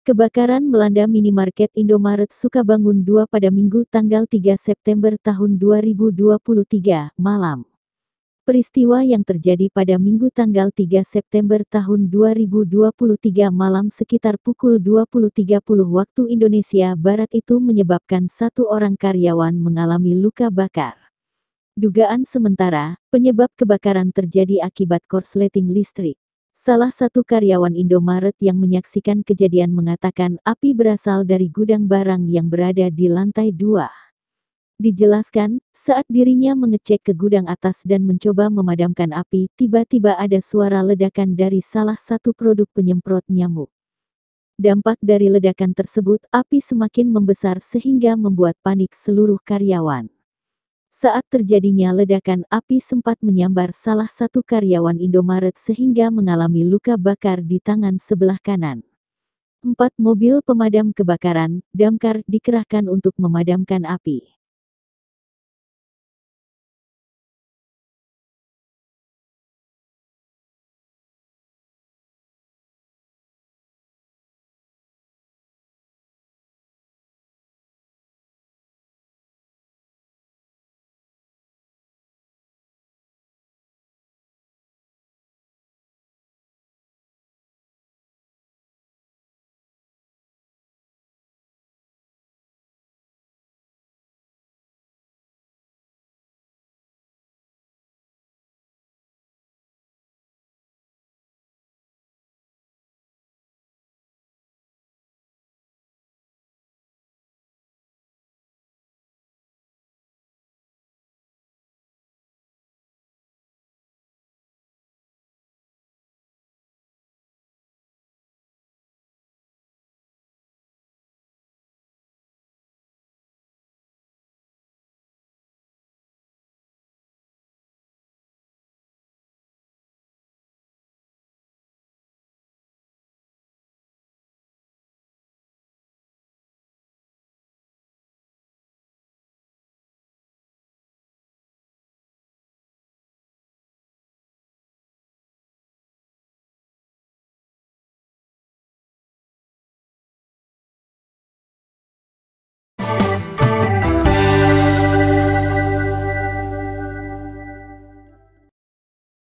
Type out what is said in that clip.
Kebakaran melanda minimarket Indomaret Sukabangun 2 pada Minggu tanggal 3 September tahun 2023, malam. Peristiwa yang terjadi pada Minggu tanggal 3 September tahun 2023 malam sekitar pukul 20.30 waktu Indonesia Barat itu menyebabkan satu orang karyawan mengalami luka bakar. Dugaan sementara, penyebab kebakaran terjadi akibat korsleting listrik. Salah satu karyawan Indomaret yang menyaksikan kejadian mengatakan api berasal dari gudang barang yang berada di lantai 2. Dijelaskan, saat dirinya mengecek ke gudang atas dan mencoba memadamkan api, tiba-tiba ada suara ledakan dari salah satu produk penyemprot nyamuk. Dampak dari ledakan tersebut, api semakin membesar sehingga membuat panik seluruh karyawan. Saat terjadinya ledakan, api sempat menyambar salah satu karyawan Indomaret sehingga mengalami luka bakar di tangan sebelah kanan. 4 mobil pemadam kebakaran, damkar, dikerahkan untuk memadamkan api.